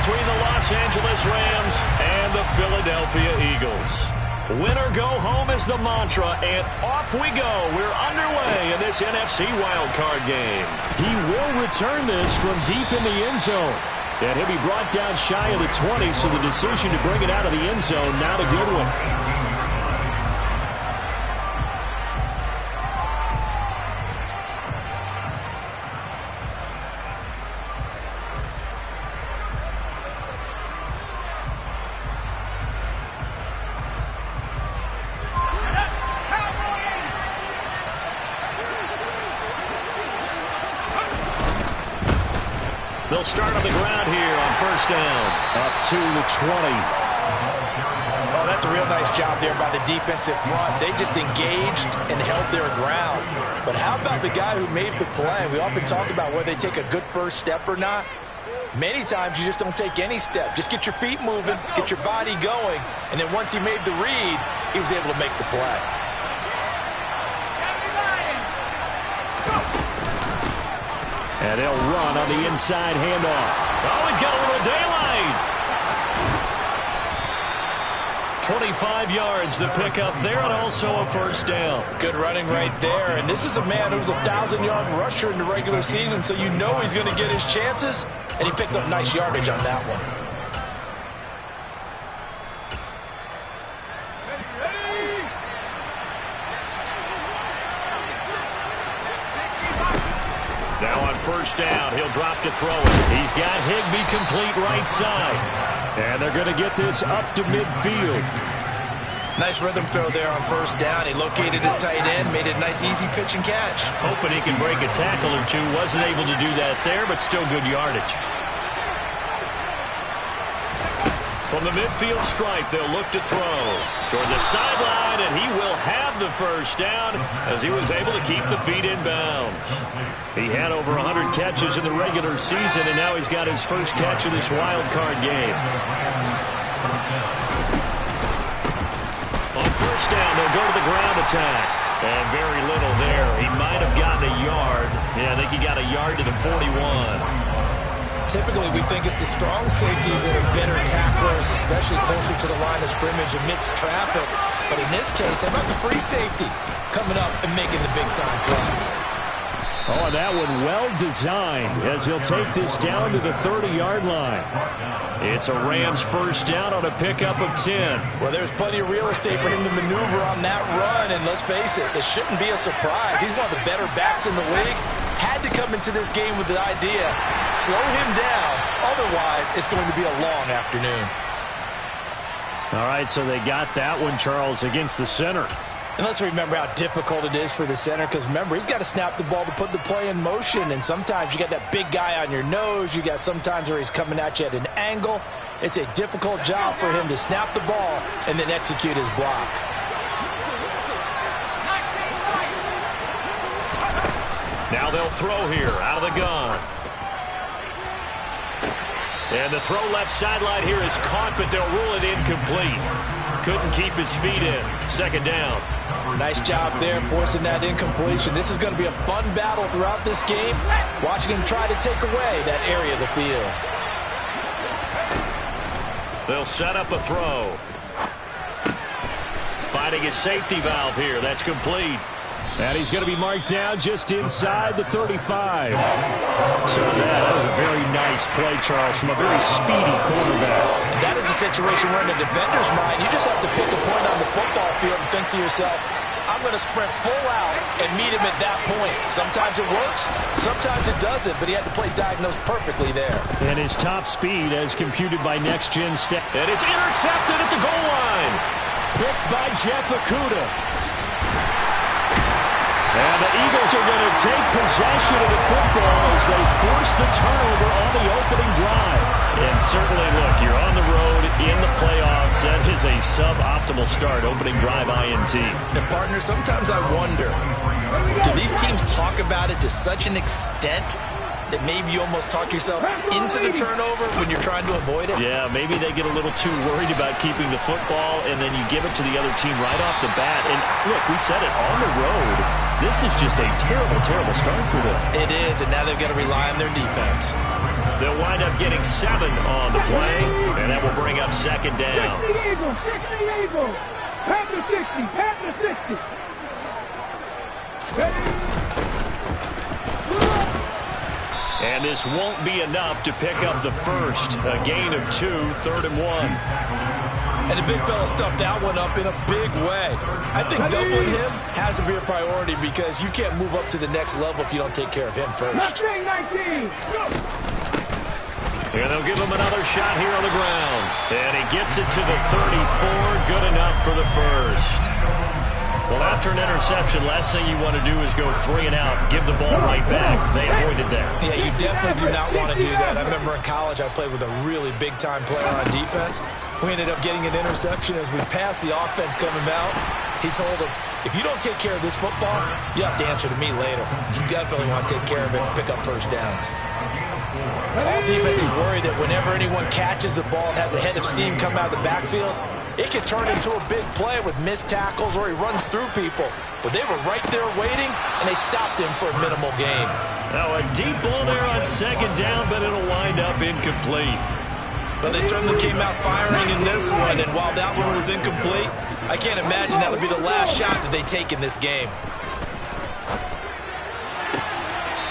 between the Los Angeles Rams and the Philadelphia Eagles. Win or go home is the mantra, and off we go. We're underway in this NFC wildcard game. He will return this from deep in the end zone. And he'll be brought down shy of the 20, so the decision to bring it out of the end zone, not a good one. They'll start on the ground here on first down. Up to the 20. Oh, that's a real nice job there by the defensive front. They just engaged and held their ground. But how about the guy who made the play? We often talk about whether they take a good first step or not. Many times you just don't take any step. Just get your feet moving, get your body going, and then once he made the read, he was able to make the play. And they'll run on the inside handoff. Oh, he's got a little daylight. 25 yards the pickup there, and also a first down. Good running right there. And this is a man who's a 1,000-yard rusher in the regular season, so you know he's going to get his chances, and he picks up nice yardage on that one. Now on first down, he'll drop to throw it. He's got Higbee complete right side. And they're going to get this up to midfield. Nice rhythm throw there on first down. He located his tight end, made it a nice easy pitch and catch. Hoping he can break a tackle or two. Wasn't able to do that there, but still good yardage. From the midfield stripe, they'll look to throw toward the sideline, and he will have the first down as he was able to keep the feet in bounds. He had over 100 catches in the regular season, and now he's got his first catch of this wild card game. On first down, they'll go to the ground attack. And very little there. He might have gotten a yard. Yeah, I think he got a yard to the 41. Typically, we think it's the strong safeties that are better tacklers, especially closer to the line of scrimmage amidst traffic. But in this case, how about the free safety coming up and making the big-time play? Oh, that one well designed as he'll take this down to the 30-yard line. It's a Rams first down on a pickup of 10. Well, there's plenty of real estate for him to maneuver on that run, and let's face it, this shouldn't be a surprise. He's one of the better backs in the league. Had to come into this game with the idea, slow him down, otherwise it's going to be a long afternoon. All right, so they got that one, Charles, against the center. And let's remember how difficult it is for the center, because remember, he's got to snap the ball to put the play in motion, and sometimes you got that big guy on your nose. You got sometimes where he's coming at you at an angle. It's a difficult job for him to snap the ball and then execute his block. Now they'll throw here out of the gun. And the throw left sideline here is caught, but they'll rule it incomplete. Couldn't keep his feet in. Second down. Nice job there forcing that incompletion. This is going to be a fun battle throughout this game. Watching him try to take away that area of the field. They'll set up a throw. Finding his safety valve here. That's complete. And he's going to be marked down just inside the 35. So that was a very nice play, Charles, from a very speedy quarterback. And that is a situation where in a defender's mind, you just have to pick a point on the football field and think to yourself, I'm going to sprint full out and meet him at that point. Sometimes it works, sometimes it doesn't, but he had to play diagnosed perfectly there. And his top speed as computed by Next Gen Stats. And it's intercepted at the goal line. Picked by Jeff Okudah. And the Eagles are going to take possession of the football as they force the turnover on the opening drive. And certainly, look, you're on the road in the playoffs. That is a suboptimal start, opening drive INT. And, partner, sometimes I wonder, do these teams talk about it to such an extent that maybe you almost talk yourself into the turnover when you're trying to avoid it? Yeah, maybe they get a little too worried about keeping the football, and then you give it to the other team right off the bat. And, look, we said it, on the road, this is just a terrible, terrible start for them. It is, and now they've got to rely on their defense. They'll wind up getting 7 on the play. second down. 60 Eagles, 60 Eagles. Panther 60, Panther 60. And this won't be enough to pick up the first. A gain of 2, 3rd and 1. And the big fella stuffed that one up in a big way. I think doubling him has to be a priority because you can't move up to the next level if you don't take care of him first. 19. And they'll give him another shot here on the ground. And he gets it to the 34. Good enough for the first. Well, after an interception, last thing you want to do is go 3 and out, give the ball right back. They avoided that. Yeah, you definitely do not want to do that. I remember in college I played with a really big-time player on defense. We ended up getting an interception as we passed the offense coming out. He told him, if you don't take care of this football, you have to answer to me later. You definitely want to take care of it and pick up first downs. All defenses worry that whenever anyone catches the ball and has a head of steam come out of the backfield, it can turn into a big play with missed tackles or he runs through people. But they were right there waiting, and they stopped him for a minimal gain. Now a deep ball there on second down, but it'll wind up incomplete. But they certainly came out firing in this one, and while that one was incomplete, I can't imagine that'll be the last shot that they take in this game.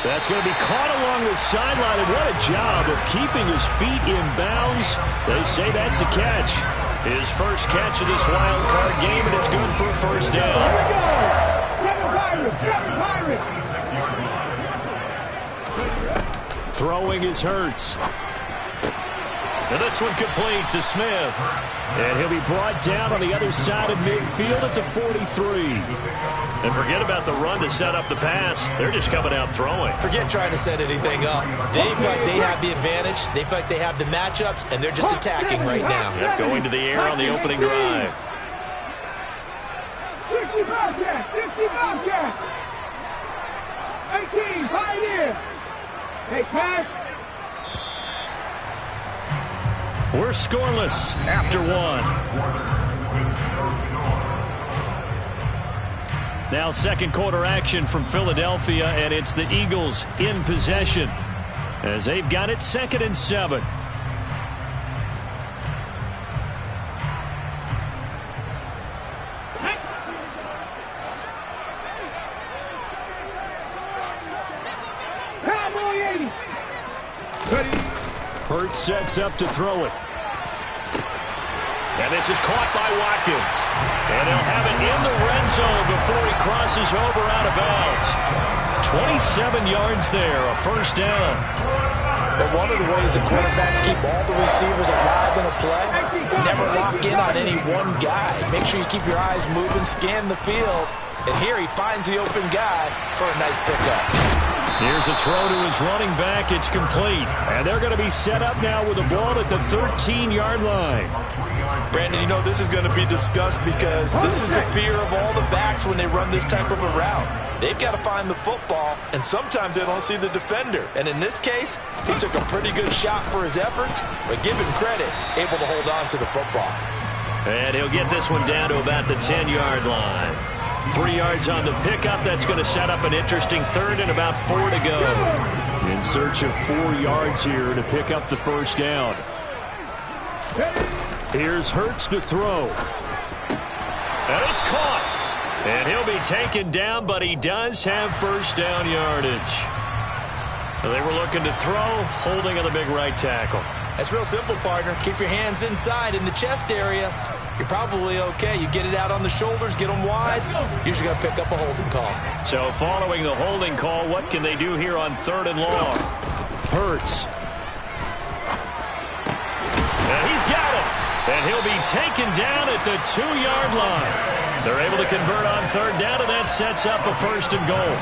That's going to be caught along the sideline, and what a job of keeping his feet in bounds. They say that's a catch. His first catch of this wild card game, and it's good for a first down. Throwing is Hurts. And this one complete to Smith. And he'll be brought down on the other side of midfield at the 43. And forget about the run to set up the pass. They're just coming out throwing. Forget trying to set anything up. They feel like they have the advantage. They feel like they have the matchups, and they're just attacking right now. Yep, going to the air on the opening drive. 60 Bobcat, 60 Bobcat. 18, Pioneer. Hey, pass. We're scoreless after 1. Now second quarter action from Philadelphia, and it's the Eagles in possession as they've got it 2nd and 7. Hurts sets up to throw it. And this is caught by Watkins. And he'll have it in the red zone before he crosses over out of bounds. 27 yards there, a first down. But one of the ways the quarterbacks keep all the receivers alive in a play, never lock in on any one guy. Make sure you keep your eyes moving, scan the field. And here he finds the open guy for a nice pickup. Here's a throw to his running back. It's complete. And they're going to be set up now with the ball at the 13-yard line. Brandon, you know this is going to be discussed because this is the fear of all the backs when they run this type of a route. They've got to find the football, and sometimes they don't see the defender. And in this case, he took a pretty good shot for his efforts, but give him credit, able to hold on to the football. And he'll get this one down to about the 10-yard line. 3 yards on the pickup. That's going to set up an interesting 3rd and about 4 to go. In search of 4 yards here to pick up the first down. Here's Hurts to throw. And it's caught. And he'll be taken down, but he does have first down yardage. They were looking to throw, holding on the big right tackle. That's real simple, partner. Keep your hands inside in the chest area. You're probably okay. You get it out on the shoulders, get them wide. Usually going to pick up a holding call. So following the holding call, what can they do here on 3rd and long? Hurts. And he's got it. And he'll be taken down at the 2-yard line. They're able to convert on 3rd down, and that sets up a 1st and goal.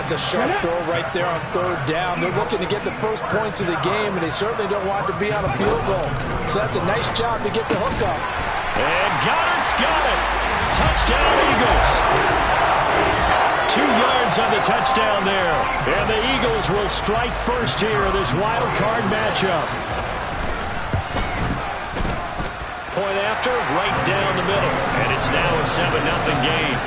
That's a sharp throw right there on 3rd down. They're looking to get the first points of the game, and they certainly don't want to be on a field goal. So that's a nice job to get the hook up. And Goddard's got it. Touchdown, Eagles. 2 yards on the touchdown there. And the Eagles will strike first here in this wild card matchup. Point after, right down the middle. And it's now a 7-0 game.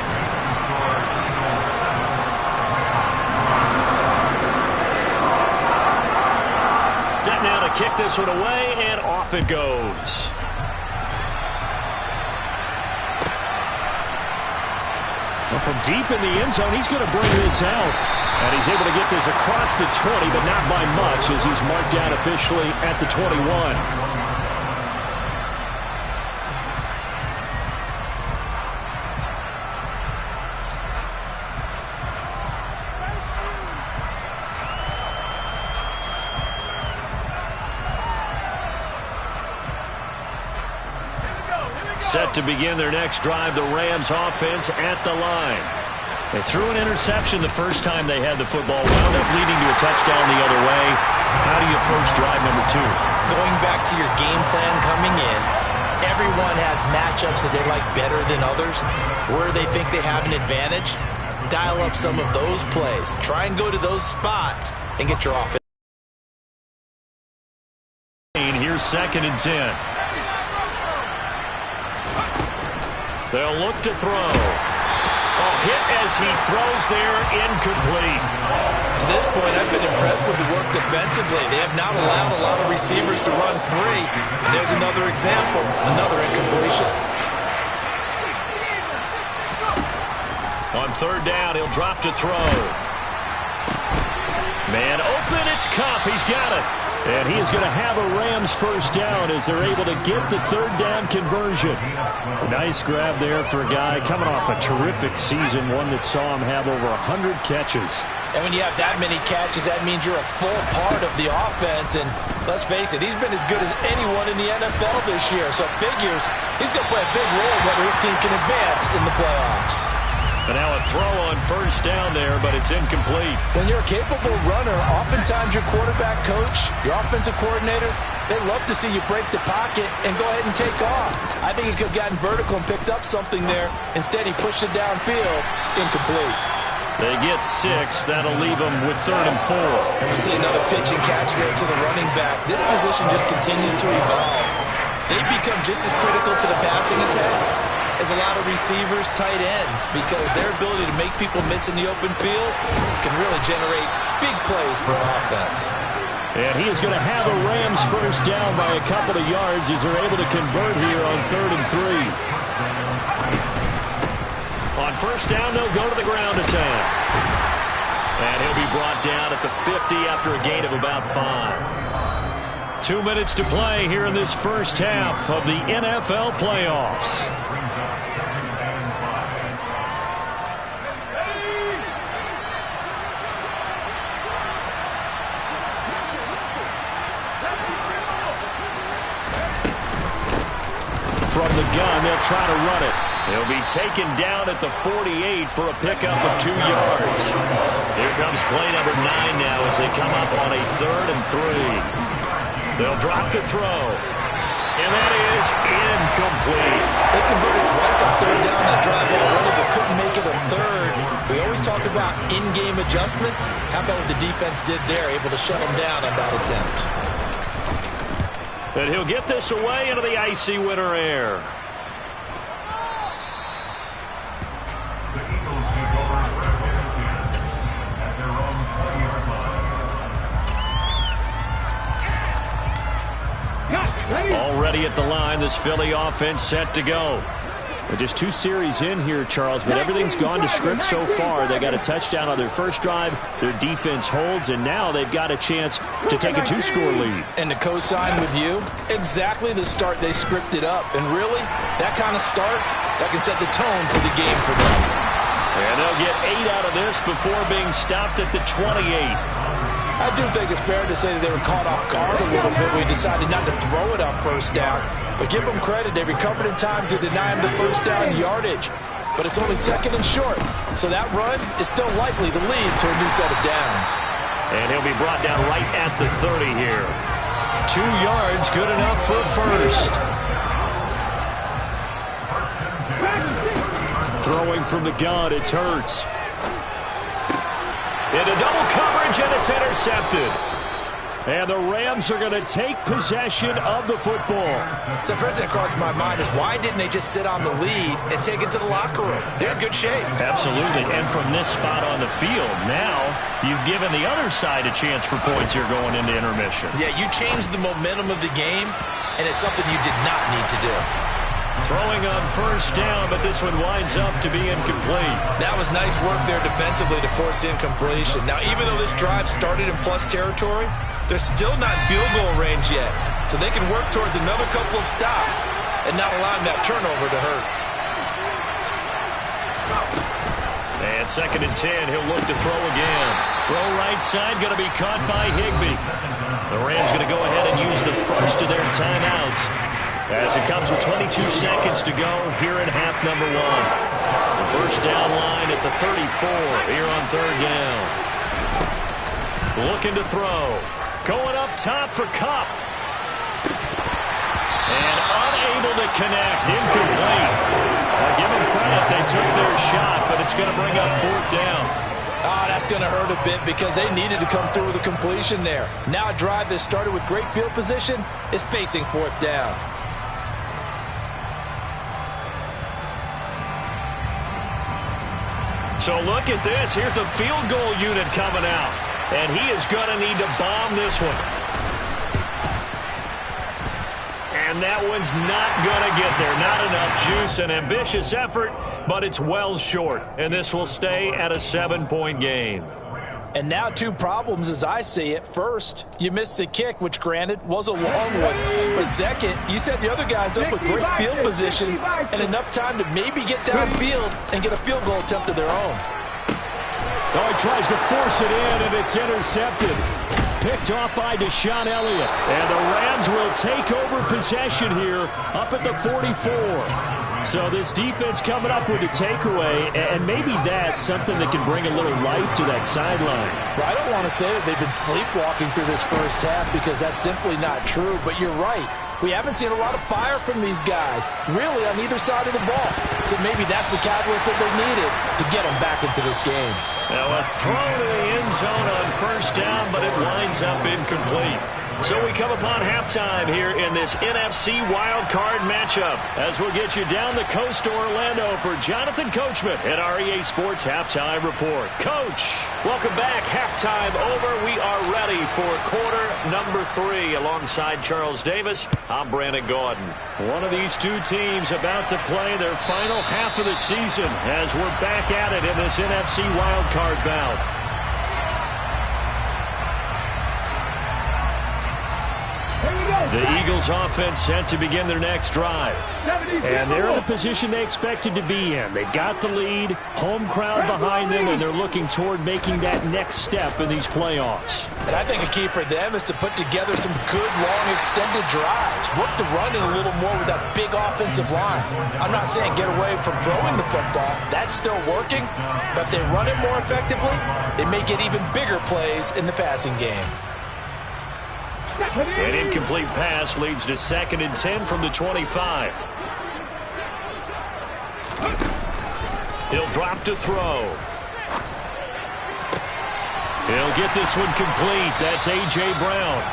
Set now to kick this one away, and off it goes. Well, from deep in the end zone, he's going to bring this out. And he's able to get this across the 20, but not by much as he's marked down officially at the 21. Set to begin their next drive, the Rams offense at the line. They threw an interception the first time they had the football, wound up leading to a touchdown the other way. How do you approach drive number 2? Going back to your game plan coming in, everyone has matchups that they like better than others. Where they think they have an advantage, dial up some of those plays. Try and go to those spots and get your offense. Here's 2nd and 10. They'll look to throw. Hit as he throws there, incomplete. To this point, I've been impressed with the work defensively. They have not allowed a lot of receivers to run free. And there's another example, another incompletion. On 3rd down, he'll drop to throw. Man open, it's Kupp. He's got it. And he is going to have a Rams first down as they're able to get the 3rd down conversion. Nice grab there for a guy coming off a terrific season, one that saw him have over 100 catches. And when you have that many catches, that means you're a full part of the offense. And let's face it, he's been as good as anyone in the NFL this year. So it figures he's going to play a big role whether his team can advance in the playoffs. And now a throw on 1st down there, but it's incomplete. When you're a capable runner, oftentimes your quarterback coach, your offensive coordinator, they love to see you break the pocket and go ahead and take off. I think he could have gotten vertical and picked up something there. Instead, he pushed it downfield, incomplete. They get 6. That'll leave them with 3rd and 4. And we see another pitch and catch there to the running back. This position just continues to evolve. They become just as critical to the passing attack as a lot of receivers, tight ends, because their ability to make people miss in the open field can really generate big plays for an offense. And he is going to have a Rams first down by a couple of yards as they're able to convert here on 3rd and 3. On 1st down, they'll go to the ground attack. And he'll be brought down at the 50 after a gain of about 5. 2 minutes to play here in this first half of the NFL playoffs. From the gun, they'll try to run it. He'll be taken down at the 48 for a pickup of 2 yards. Here comes play number 9 now as they come up on a 3rd and 3. They'll drop to throw. And that is incomplete. They converted twice on 3rd down that drive already, but couldn't make it a 3rd. We always talk about in-game adjustments. How about what the defense did there, able to shut them down on that attempt. And he'll get this away into the icy winter air. Already at the line, this Philly offense set to go. Well, just 2 series in here, Charles, but everything's gone to script so far. They got a touchdown on their first drive. Their defense holds, and now they've got a chance to take a 2-score lead. And to co-sign with you, exactly the start they scripted up. And really, that kind of start, that can set the tone for the game for them. And they'll get 8 out of this before being stopped at the 28. I do think it's fair to say that they were caught off guard a little bit. We decided not to throw it on 1st down. But give them credit. They recovered in time to deny him the 1st down yardage. But it's only 2nd and short. So that run is still likely to lead to a new set of downs. And he'll be brought down right at the 30 here. 2 yards, good enough for a first. Throwing from the gun, it's Hurts. Into double coverage, and it's intercepted. And the Rams are going to take possession of the football. So first thing that crossed my mind is why didn't they just sit on the lead and take it to the locker room? They're in good shape. Absolutely. And from this spot on the field, now you've given the other side a chance for points here going into intermission. Yeah, you changed the momentum of the game, and it's something you did not need to do. Throwing on first down, but this one winds up to be incomplete. That was nice work there defensively to force the incompletion. Now, even though this drive started in plus territory, they're still not in field goal range yet. So they can work towards another couple of stops and not allowing that turnover to hurt. And 2nd and 10, he'll look to throw again. Throw right side, going to be caught by Higbee. The Rams going to go ahead and use the first of their timeouts as it comes with 22 seconds to go here in half number 1. The first down line at the 34 here on 3rd down. Looking to throw. Going up top for Kupp. And unable to connect. Incomplete. Give them credit. They took their shot, but it's going to bring up 4th down. That's going to hurt a bit because they needed to come through with a completion there. Now a drive that started with great field position is facing 4th down. So look at this. Here's the field goal unit coming out. And he is going to need to bomb this one. And that one's not going to get there. Not enough juice. An ambitious effort, but it's well short. And this will stay at a 7-point game. And now 2 problems as I see it. First, you missed the kick, which granted was a long one. But second, you set the other guys up with great field position and enough time to maybe get downfield and get a field goal attempt of their own. Oh, he tries to force it in, and it's intercepted. Picked off by Deshaun Elliott. And the Rams will take over possession here up at the 44. So this defense coming up with a takeaway, and maybe that's something that can bring a little life to that sideline. Well, I don't want to say that they've been sleepwalking through this first half because that's simply not true, but you're right. We haven't seen a lot of fire from these guys, really, on either side of the ball. So maybe that's the catalyst that they needed to get them back into this game. Now a throw to the end zone on first down, but it winds up incomplete. So we come upon halftime here in this NFC wildcard matchup as we'll get you down the coast to Orlando for Jonathan Coachman at our EA Sports Halftime Report. Coach, welcome back. Halftime over. We are ready for quarter number 3 alongside Charles Davis. I'm Brandon Gaudin. One of these 2 teams about to play their final half of the season as we're back at it in this NFC wildcard bout. The Eagles offense set to begin their next drive. And they're in the position they expected to be in. They've got the lead, home crowd behind them, and they're looking toward making that next step in these playoffs. And I think a key for them is to put together some good, long, extended drives. Work the run in a little more with that big offensive line. I'm not saying get away from throwing the football. That's still working. But if they run it more effectively, they may get even bigger plays in the passing game. An incomplete pass leads to 2nd and 10 from the 25. He'll drop to throw. He'll get this one complete. That's A.J. Brown.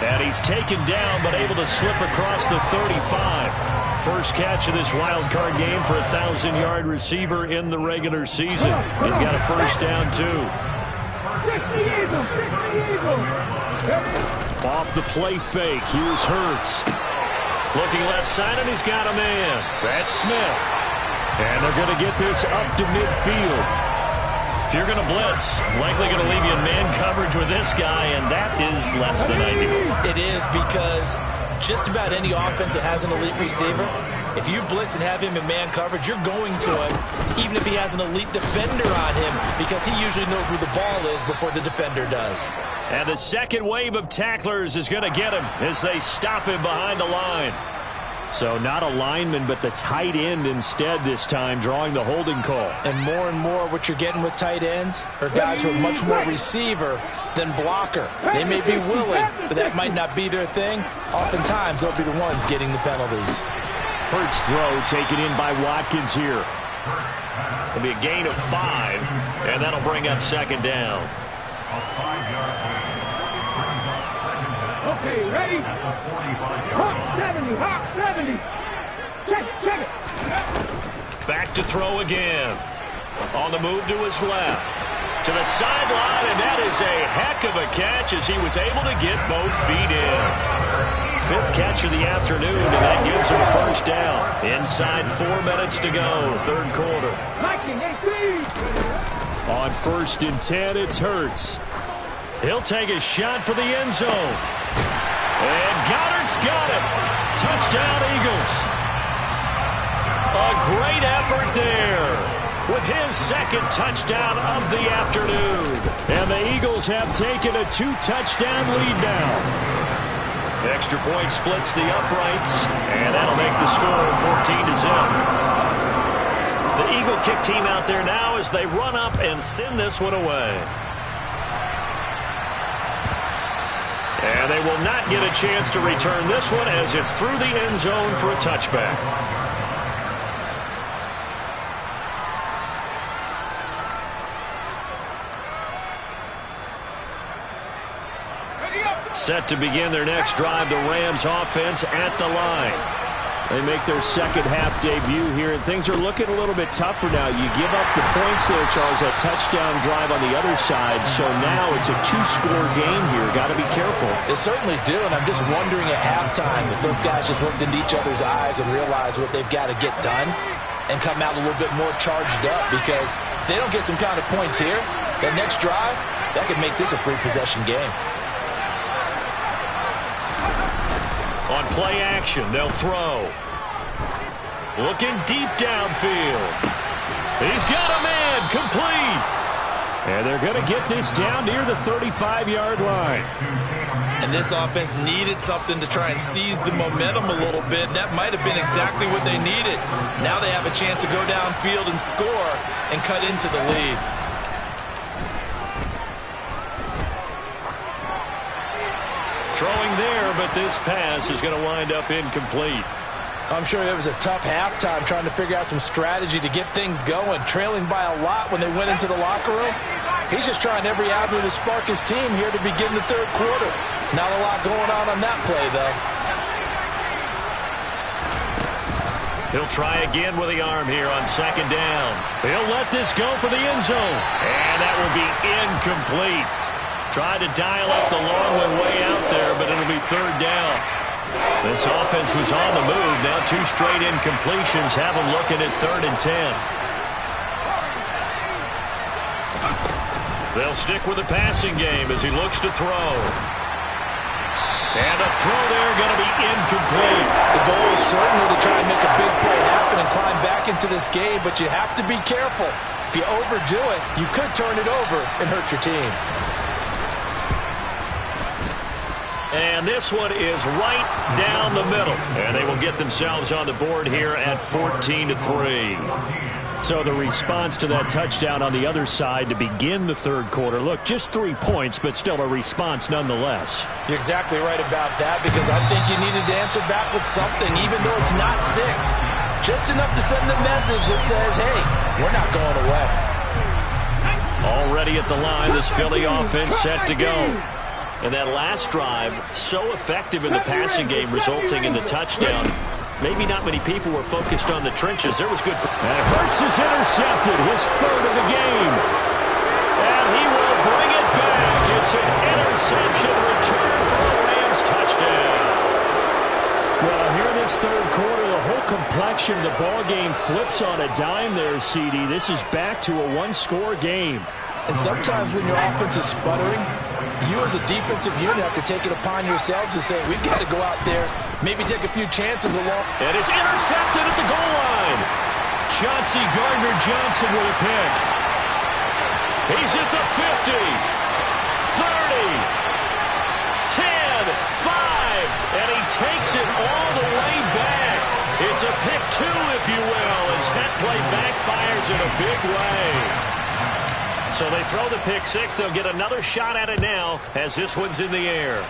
And he's taken down but able to slip across the 35. First catch of this wild card game for a 1,000-yard receiver in the regular season. He's got a first down, too. Off the play fake, here's Hurts. Looking left side, and he's got a man. That's Smith. And they're going to get this up to midfield. If you're going to blitz, likely going to leave you in man coverage with this guy, and that is less than ideal. It is because just about any offense that has an elite receiver, if you blitz and have him in man coverage, you're going to him, even if he has an elite defender on him, because he usually knows where the ball is before the defender does. And the second wave of tacklers is going to get him as they stop him behind the line. So not a lineman, but the tight end instead this time, drawing the holding call. And more what you're getting with tight ends are guys who are much more receiver than blocker. They may be willing, but that might not be their thing. Oftentimes, they'll be the ones getting the penalties. Hurts throw taken in by Watkins here. It'll be a gain of 5, and that'll bring up 2nd down. Okay, ready? Hawk 70, Hawk 70. Check it. Back to throw again. On the move to his left. To the sideline, and that is a heck of a catch as he was able to get both feet in. fifth catch of the afternoon, and that gives him a first down. Inside 4 minutes to go, third quarter. On 1st and 10, it's Hurts. He'll take a shot for the end zone. And Goddard's got it. Touchdown, Eagles. A great effort there with his second touchdown of the afternoon. And the Eagles have taken a 2-touchdown lead now. Extra point splits the uprights, and that'll make the score 14-0. The Eagle kick team out there now as they run up and send this one away. And they will not get a chance to return this one as it's through the end zone for a touchback. Set to begin their next drive, the Rams offense at the line. They make their second half debut here, and things are looking a little bit tougher now. You give up the points there, Charles, that touchdown drive on the other side. So now it's a 2-score game here. Got to be careful. They certainly do, and I'm just wondering at halftime if those guys just looked into each other's eyes and realized what they've got to get done and come out a little bit more charged up, because if they don't get some kind of points here, that next drive, that could make this a free possession game. On play action, they'll throw. Looking deep downfield. He's got a man, complete. And they're going to get this down near the 35-yard line. And this offense needed something to try and seize the momentum a little bit. That might have been exactly what they needed. Now they have a chance to go downfield and score and cut into the lead. Throwing there, but this pass is going to wind up incomplete. I'm sure it was a tough halftime trying to figure out some strategy to get things going. Trailing by a lot when they went into the locker room. He's just trying every avenue to spark his team here to begin the third quarter. Not a lot going on that play, though. He'll try again with the arm here on second down. He'll let this go for the end zone. And that will be incomplete. Tried to dial up the long one way out there, but it'll be third down. This offense was on the move. Now 2 straight incompletions have them looking at 3rd and 10. They'll stick with the passing game as he looks to throw. And a throw there going to be incomplete. The goal is certainly to try and make a big play happen and climb back into this game, but you have to be careful. If you overdo it, you could turn it over and hurt your team. And this one is right down the middle. And they will get themselves on the board here at 14-3. So the response to that touchdown on the other side to begin the third quarter. Look, just 3 points, but still a response nonetheless. You're exactly right about that, because I think you needed to answer back with something, even though it's not 6. Just enough to send the message that says, hey, we're not going away. Already at the line, this Philly offense set to go. And that last drive, so effective in the passing game, resulting in the touchdown. Maybe not many people were focused on the trenches. There was good. And Hurts is intercepted, his 3rd of the game. And he will bring it back. It's an interception return for a Rams touchdown. Well, here in this third quarter, the whole complexion of the ball game flips on a dime there, CD. This is back to a 1-score game. And sometimes when your offense is sputtering, you as a defensive unit have to take it upon yourselves to say, we've got to go out there, maybe take a few chances along. And it's intercepted at the goal line. Chauncey Gardner-Johnson with a pick. He's at the 50, 30, 10, 5, and he takes it all the way back. It's a pick 2, if you will, as that play backfires in a big way. So they throw the pick 6. They'll get another shot at it now as this one's in the air.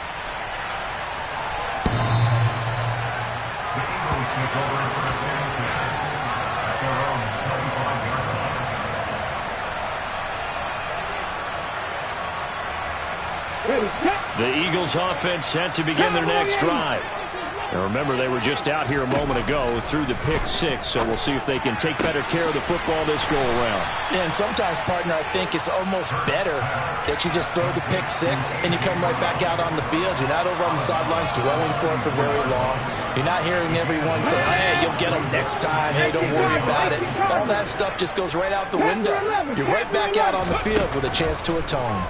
The Eagles offense set to begin their next drive. Now remember, they were just out here a moment ago through the pick six, so we'll see if they can take better care of the football this go-around. Yeah, and sometimes, partner, I think it's almost better that you just throw the pick six and you come right back out on the field. You're not over on the sidelines dwelling for it for very long. You're not hearing everyone say, hey, you'll get them next time. Hey, don't worry about it. All that stuff just goes right out the window. You're right back out on the field with a chance to atone.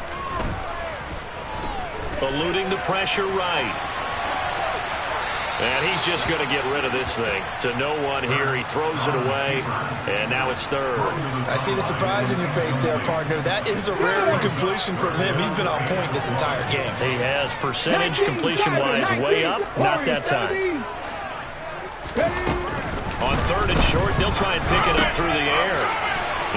Eluding the pressure right. And he's just going to get rid of this thing. To no one here. He throws it away. And now it's third. I see the surprise in your face there, partner. That is a rare incompletion from him. He's been on point this entire game. He has percentage completion-wise way up. Not that time. On third and short, they'll try and pick it up through the air.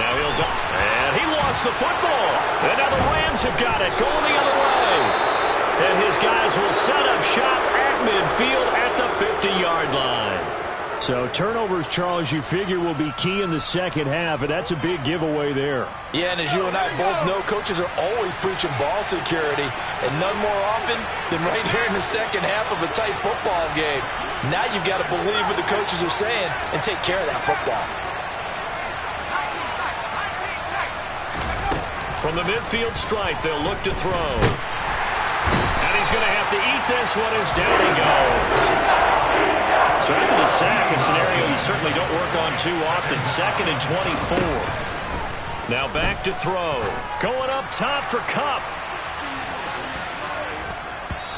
Now and he lost the football. And now the Rams have got it. Going the other way. And his guys will set up shop at midfield at the 50-yard line. So turnovers, Charles, you figure will be key in the second half, and that's a big giveaway there. Yeah, and as you and I both know, coaches are always preaching ball security, and none more often than right here in the second half of a tight football game. Now you've got to believe what the coaches are saying and take care of that football. From the midfield stripe, they'll look to throw. And he's going to have to eat this one as down he goes. So after the sack, a scenario you certainly don't work on too often. 2nd and 24. Now back to throw. Going up top for Kupp.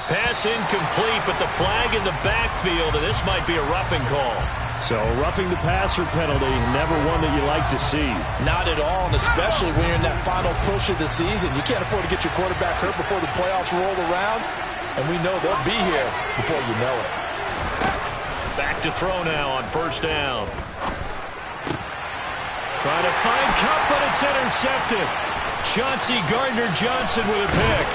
Pass incomplete, but the flag in the backfield, and this might be a roughing call. So roughing the passer penalty, never one that you like to see. Not at all, and especially when you're in that final push of the season. You can't afford to get your quarterback hurt before the playoffs roll around, and we know they'll be here before you know it. Back to throw now on first down. Trying to find Kupp, but it's intercepted. Chauncey Gardner-Johnson with a pick.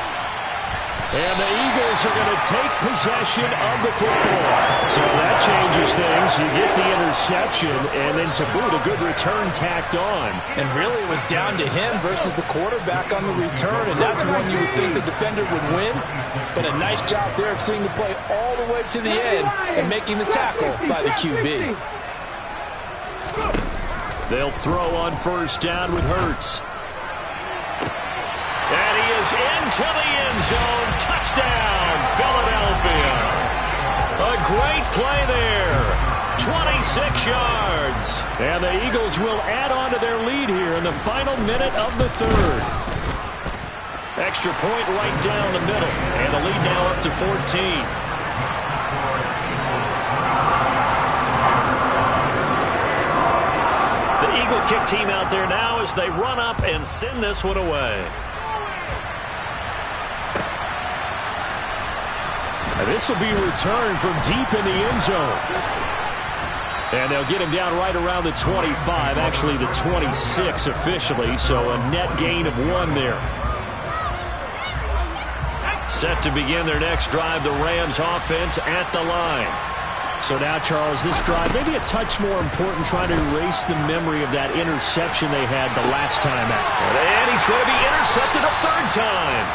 And the Eagles are going to take possession of the football. So that changes things. You get the interception, and then to boot, a good return tacked on. And really it was down to him versus the quarterback on the return, and that's one you would think the defender would win. But a nice job there of seeing the play all the way to the end and making the tackle by the QB. They'll throw on first down with Hurts. And he is into the end zone. Touchdown, Philadelphia. A great play there. 26 yards. And the Eagles will add on to their lead here in the final minute of the third. Extra point right down the middle. And the lead now up to 14. The Eagle kick team out there now as they run up and send this one away. This will be returned from deep in the end zone. And they'll get him down right around the 25, actually the 26 officially, so a net gain of 1 there. Set to begin their next drive, the Rams offense at the line. So now, Charles, this drive maybe a touch more important, trying to erase the memory of that interception they had the last time out. And he's going to be intercepted a third time.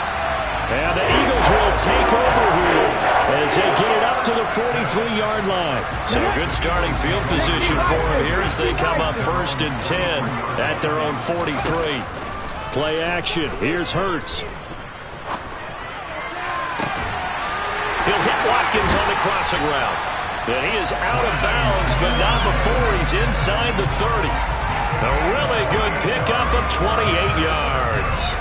And the Eagles will take over here as they get it up to the 43-yard line. So good starting field position for them here as they come up 1st and 10 at their own 43. Play action. Here's Hurts. He'll hit Watkins on the crossing route. And he is out of bounds, but not before he's inside the 30. A really good pickup of 28 yards.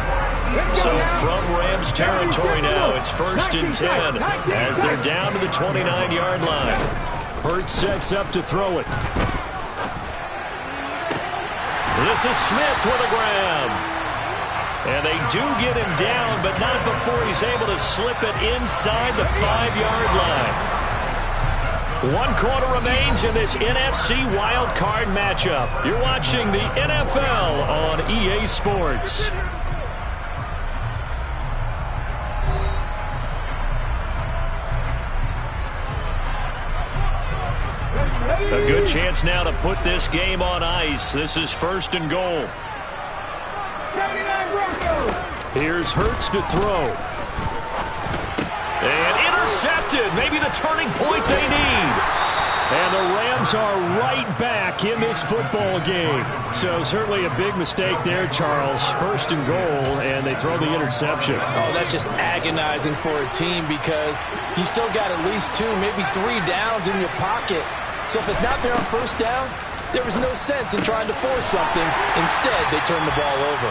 So from Rams territory now, it's 1st and 10 as they're down to the 29-yard line. Hurts sets up to throw it. This is Smith with a grab. And they do get him down, but not before he's able to slip it inside the 5-yard line. 1 quarter remains in this NFC wildcard matchup. You're watching the NFL on EA Sports. A good chance now to put this game on ice. This is 1st and goal. Here's Hurts to throw. And intercepted. Maybe the turning point they need. Rams are right back in this football game. So certainly a big mistake there, Charles. First and goal, and they throw the interception. Oh, that's just agonizing for a team because you still got at least 2, maybe 3 downs in your pocket. So if it's not there on first down, there was no sense in trying to force something. Instead, they turn the ball over.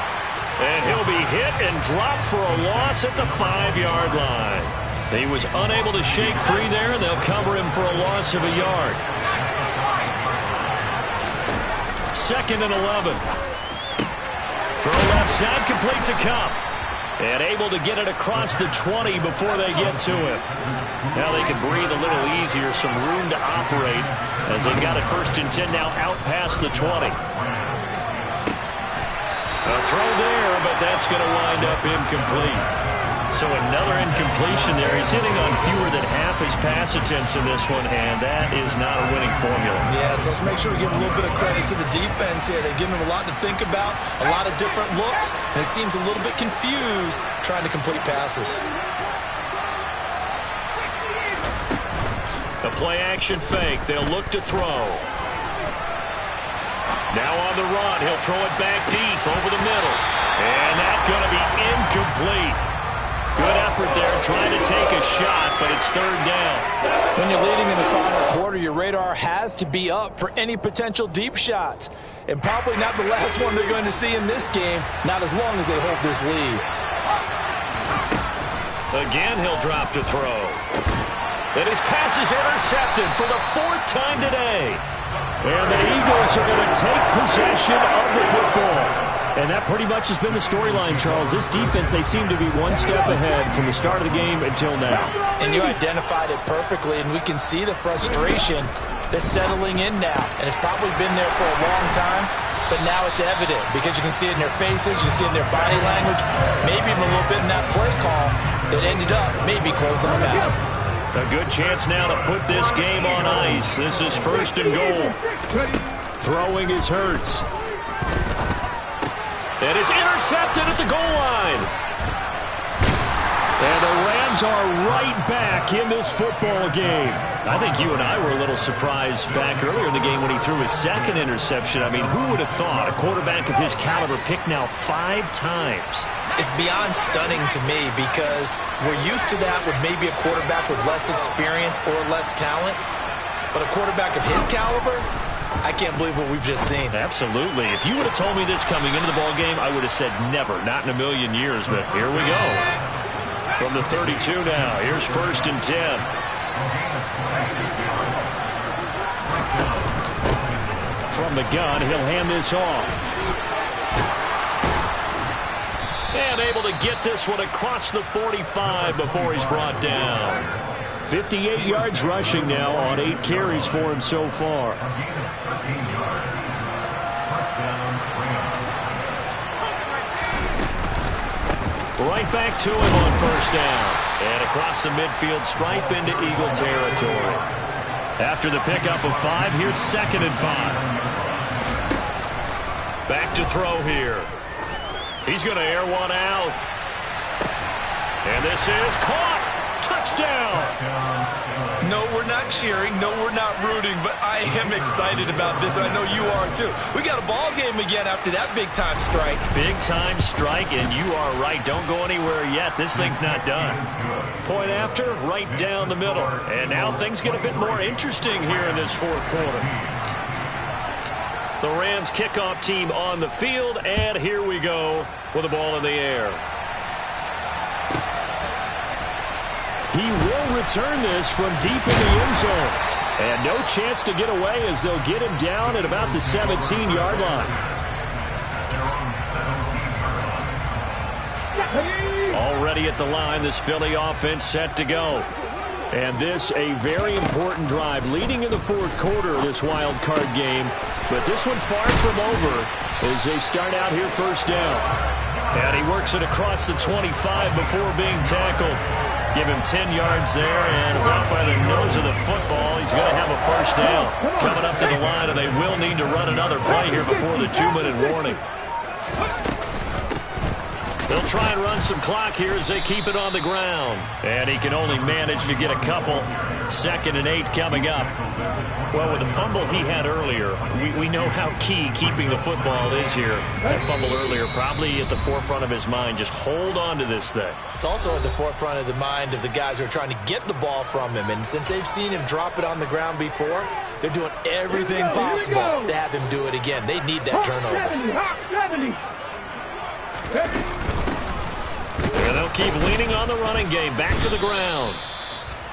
And he'll be hit and dropped for a loss at the 5-yard line. He was unable to shake free there, and they'll cover him for a loss of a yard. 2nd and 11. Throw left side, complete to Kupp. And able to get it across the 20 before they get to him. Now they can breathe a little easier, some room to operate as they've got it 1st and 10 now out past the 20. A throw there, but that's going to wind up incomplete. So another incompletion there. He's hitting on fewer than half his pass attempts in this one, and that is not a winning formula. Yeah, so let's make sure we give a little bit of credit to the defense here. They've given him a lot to think about, a lot of different looks, and he seems a little bit confused trying to complete passes. The play-action fake. They'll look to throw. Now on the run. He'll throw it back deep over the middle. And that's going to be incomplete. Good effort there trying to take a shot, but it's 3rd down. When you're leading in the final quarter, your radar has to be up for any potential deep shots. And probably not the last one they're going to see in this game, not as long as they hold this lead. Again, he'll drop to throw. And his pass is intercepted for the 4th time today. And the Eagles are going to take possession of the football. And that pretty much has been the storyline, Charles. This defense, they seem to be one step ahead from the start of the game until now. And you identified it perfectly, and we can see the frustration that's settling in now. And it's probably been there for a long time, but now it's evident because you can see it in their faces, you can see it in their body language, maybe even a little bit in that play call that ended up maybe closing them out. A good chance now to put this game on ice. This is 1st and goal. Throwing is Hurts. And it's intercepted at the goal line. And the Rams are right back in this football game. I think you and I were a little surprised back earlier in the game when he threw his 2nd interception. I mean, who would have thought a quarterback of his caliber picked now 5 times? It's beyond stunning to me because we're used to that with maybe a quarterback with less experience or less talent. But a quarterback of his caliber, I can't believe what we've just seen. Absolutely. If you would have told me this coming into the ballgame, I would have said never, not in a million years. But here we go. From the 32 now, here's 1st and 10. From the gun, he'll hand this off. And able to get this one across the 45 before he's brought down. 58 yards rushing now on 8 carries for him so far. Right back to him on 1st down. And across the midfield stripe into Eagle territory. After the pickup of 5, here's 2nd and 5. Back to throw here. He's going to air one out. And this is caught. Touchdown. No, we're not cheering. No, we're not rooting. But I am excited about this, and I know you are too. We got a ball game again after that big-time strike. Big-time strike, and you are right. Don't go anywhere yet. This thing's not done. Point after, right down the middle. And now things get a bit more interesting here in this 4th quarter. The Rams kickoff team on the field, and here we go with the ball in the air. He will return this from deep in the end zone. And no chance to get away as they'll get him down at about the 17-yard line. Already at the line, this Philly offense set to go. And this a very important drive leading in the 4th quarter of this wild card game. But this one far from over as they start out here 1st down. And he works it across the 25 before being tackled. Give him 10 yards there, and right by the nose of the football, he's going to have a 1st down. Coming up to the line, and they will need to run another play here before the 2-minute warning. They'll try and run some clock here as they keep it on the ground. And he can only manage to get a couple. 2nd and 8 coming up. Well, with the fumble he had earlier, we know how key keeping the football is here. That fumble earlier probably at the forefront of his mind. Just hold on to this thing. It's also at the forefront of the mind of the guys who are trying to get the ball from him. And since they've seen him drop it on the ground before, they're doing everything possible to have him do it again. They need that turnover. 70. And they'll keep leaning on the running game. Back to the ground.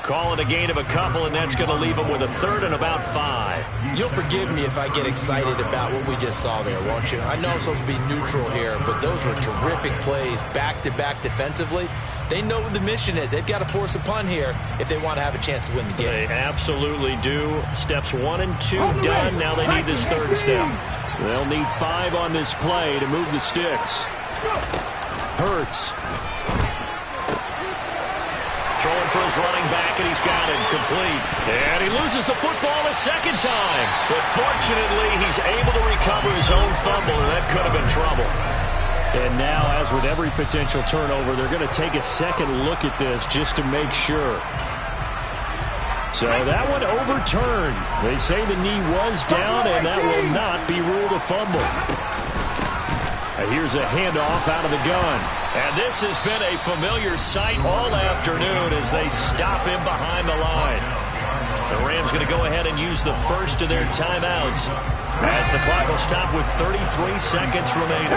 Call it a gain of a couple, and that's going to leave them with a 3rd and about 5. You'll forgive me if I get excited about what we just saw there, won't you? I know I'm supposed to be neutral here, but those were terrific plays back-to-back defensively. They know what the mission is. They've got to force a punt here if they want to have a chance to win the game. They absolutely do. Steps 1 and 2 done. Now they need this 3rd step. They'll need 5 on this play to move the sticks. Hurts. Throwing for his running back, and he's got it complete. And he loses the football a 2nd time. But fortunately, he's able to recover his own fumble, and that could have been trouble. And now, as with every potential turnover, they're going to take a second look at this just to make sure. So that one overturned. They say the knee was down, and that will not be ruled a fumble. Here's a handoff out of the gun. And this has been a familiar sight all afternoon as they stop him behind the line. The Rams going to go ahead and use the first of their timeouts as the clock will stop with 33 seconds remaining.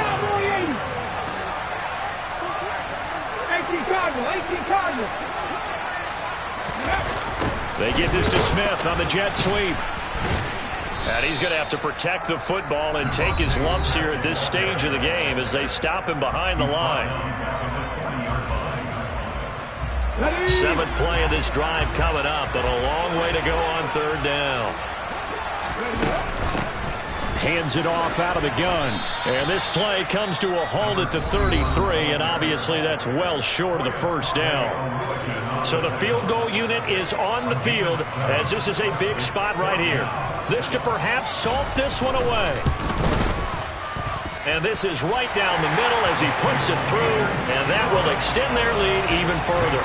18 Cardinal. They get this to Smith on the jet sweep. And he's going to have to protect the football and take his lumps here at this stage of the game as they stop him behind the line. 7th play of this drive coming up, but a long way to go on 3rd down. Hands it off out of the gun. And this play comes to a halt at the 33, and obviously that's well short of the 1st down. So the field goal unit is on the field as this is a big spot right here. This to perhaps salt this one away. And this is right down the middle as he puts it through, and that will extend their lead even further.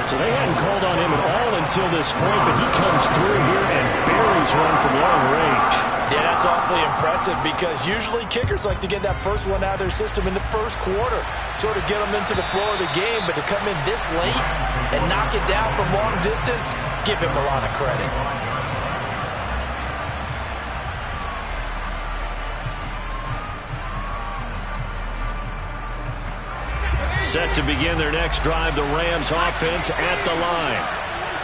So they hadn't called on him at all until this point, but he comes through here and buries one from long range. Yeah, that's awfully impressive because usually kickers like to get that first one out of their system in the first quarter, sort of get them into the flow of the game, but to come in this late and knock it down from long distance, give him a lot of credit. Set to begin their next drive, the Rams offense at the line.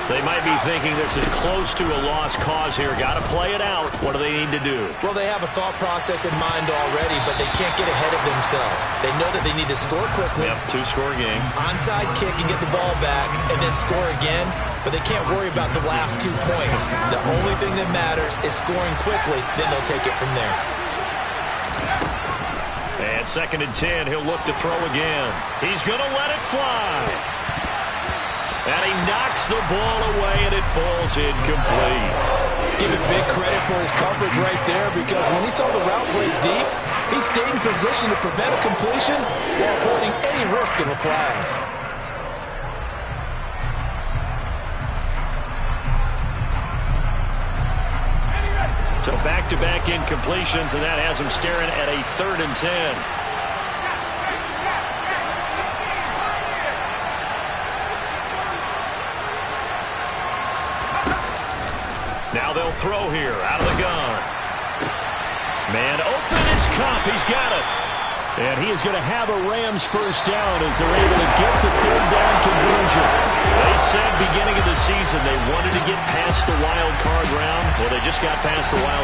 They might be thinking this is close to a lost cause here. Got to play it out. What do they need to do? Well, they have a thought process in mind already, but they can't get ahead of themselves. They know that they need to score quickly. Yep, 2-score game. Onside kick and get the ball back and then score again, but they can't worry about the last 2 points. The only thing that matters is scoring quickly, then they'll take it from there. And 2nd and 10, he'll look to throw again. He's going to let it fly. And he knocks the ball away, and it falls incomplete. Give him big credit for his coverage right there because when he saw the route break deep, he stayed in position to prevent a completion while avoiding any risk of a flag. So back-to-back incompletions, and that has him staring at a 3rd and 10. Now they'll throw here out of the gun. Man open, it's Kupp. He's got it. And he is going to have a Rams first down as they're able to get the 3rd down conversion. They said beginning of the season they wanted to get past the wild card round. Well, they just got past the wild